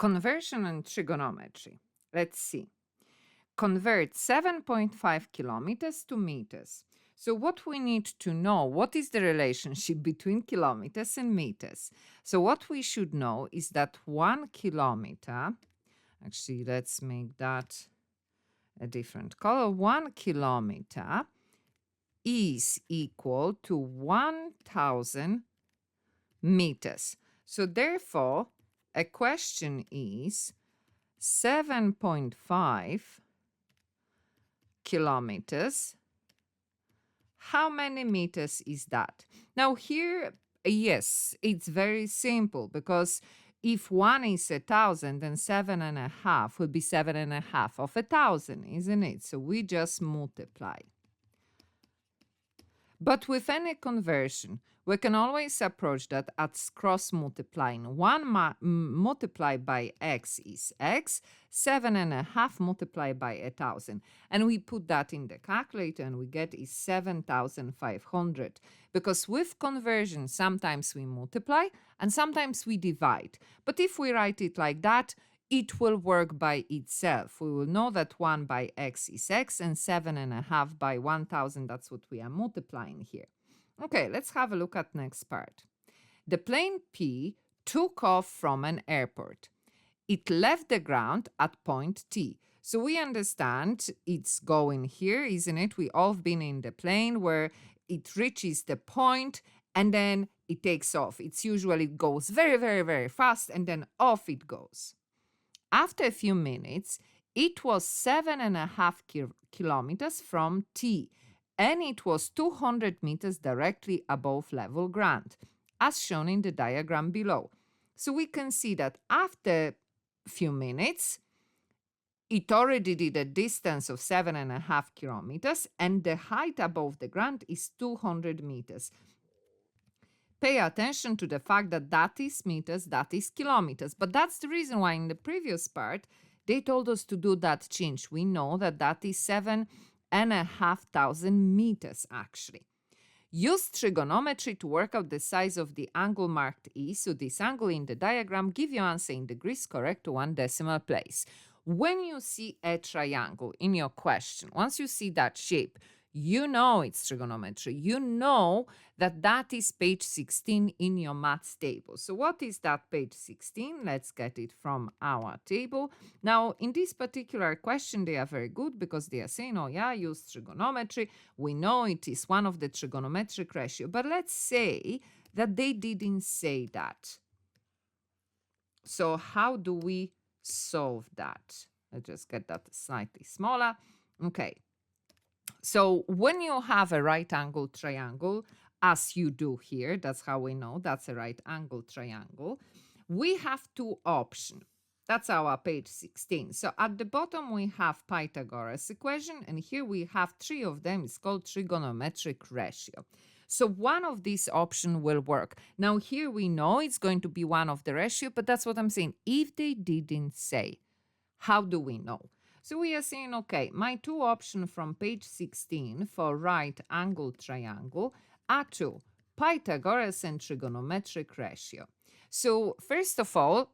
Conversion and trigonometry. Let's see. Convert 7.5 kilometers to meters. So what we need to know, what is the relationship between kilometers and meters? So what we should know is that 1 kilometer, actually let's make that a different color, 1 kilometer is equal to 1,000 meters. So therefore, a question is 7.5 kilometers. How many meters is that? Now here, yes, it's very simple because if 1 is 1,000, then 7.5 would be 7.5 of 1,000, isn't it? So we just multiply. But with any conversion, we can always approach that as cross-multiplying. 1 multiplied by x is x, 7.5 multiplied by 1,000. And we put that in the calculator and we get is 7,500. Because with conversion, sometimes we multiply and sometimes we divide. But if we write it like that, it will work by itself. We will know that 1 by x is x and 7.5 by 1,000, that's what we are multiplying here. Okay, let's have a look at next part. The plane P took off from an airport. It left the ground at point T. So we understand it's going here, isn't it? We all have been in the plane where it reaches the point and then it takes off. It's usually goes very, very, very fast and then off it goes. After a few minutes, it was 7.5 kilometers from T, and it was 200 meters directly above level ground, as shown in the diagram below. So we can see that after a few minutes, it already did a distance of 7.5 kilometers, and the height above the ground is 200 meters. Pay attention to the fact that that is meters, that is kilometers. But that's the reason why in the previous part, they told us to do that change. We know that that is 7,500 meters actually. Use trigonometry to work out the size of the angle marked E. So this angle in the diagram, give your answer in degrees correct to 1 decimal place. When you see a triangle in your question, once you see that shape, you know it's trigonometry. You know that that is page 16 in your maths table. So what is that page 16? Let's get it from our table. Now, in this particular question, they are very good because they are saying, oh yeah, use trigonometry. We know it is one of the trigonometric ratio. But let's say that they didn't say that. So how do we solve that? Let's just get that slightly smaller. Okay. So when you have a right angle triangle, as you do here, that's how we know that's a right angle triangle, we have two options. That's our page 16. So at the bottom we have Pythagoras equation, and here we have 3 of them. It's called trigonometric ratio. So one of these options will work. Now here we know it's going to be one of the ratio, but that's what I'm saying. If they didn't say, how do we know? So we are saying, okay, my 2 options from page 16 for right angle triangle are 2, Pythagoras and trigonometric ratio. So first of all,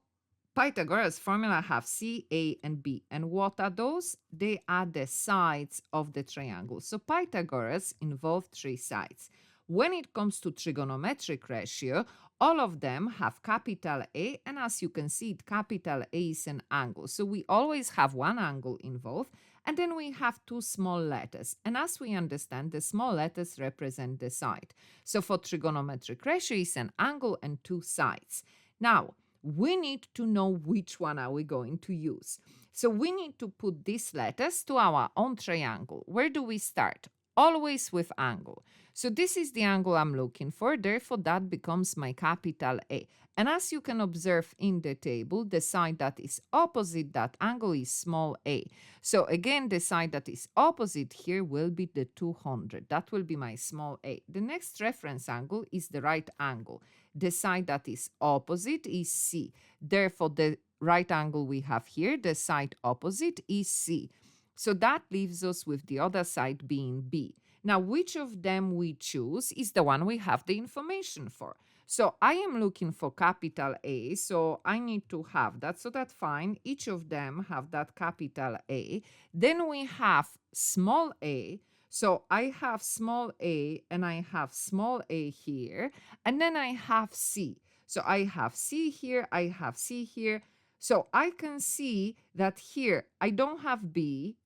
Pythagoras formula have C, A, and B. And what are those? They are the sides of the triangle. So Pythagoras involve 3 sides. When it comes to trigonometric ratio, all of them have capital A, and as you can see, capital A is an angle. So we always have one angle involved, and then we have 2 small letters. And as we understand, the small letters represent the side. So for trigonometric ratio, it's an angle and 2 sides. Now, we need to know which one are we going to use. So we need to put these letters to our own triangle. Where do we start? Always with angle. So this is the angle I'm looking for, therefore that becomes my capital A. And as you can observe in the table, the side that is opposite that angle is small a. So again, the side that is opposite here will be the 200. That will be my small a. The next reference angle is the right angle. The side that is opposite is C. Therefore, the right angle we have here, the side opposite is C. So that leaves us with the other side being B. Now, which of them we choose is the one we have the information for. So I am looking for capital A, so I need to have that. So that's fine. Each of them have that capital A. Then we have small a. So I have small a and I have small a here. And then I have C. So I have C here, I have C here. So I can see that here I don't have B.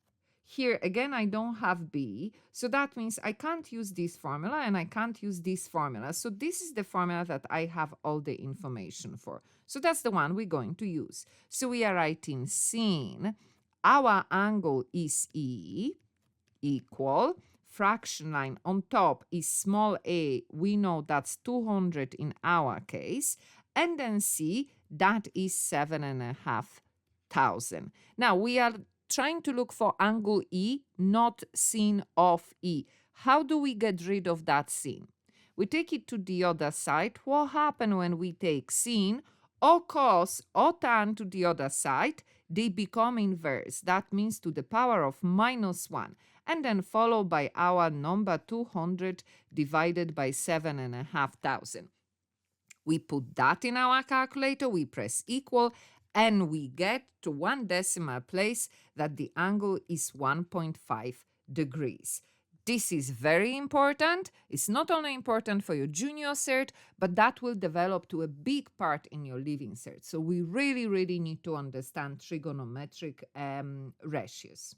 Here again, I don't have B. So that means I can't use this formula and I can't use this formula. So this is the formula that I have all the information for. So that's the one we're going to use. So we are writing sin. Our angle is E equal. Fraction line on top is small a. We know that's 200 in our case. And then C, that is 7,500. Now we are trying to look for angle E, not sin of E. How do we get rid of that sin? We take it to the other side. What happens when we take sin or cos or tan to the other side? They become inverse. That means to the power of -1. And then followed by our number 200 divided by 7,500. We put that in our calculator, we press equal, and we get to one decimal place that the angle is 1.5 degrees. This is very important. It's not only important for your junior cert, but that will develop to a big part in your leaving cert. So we really, really need to understand trigonometric ratios.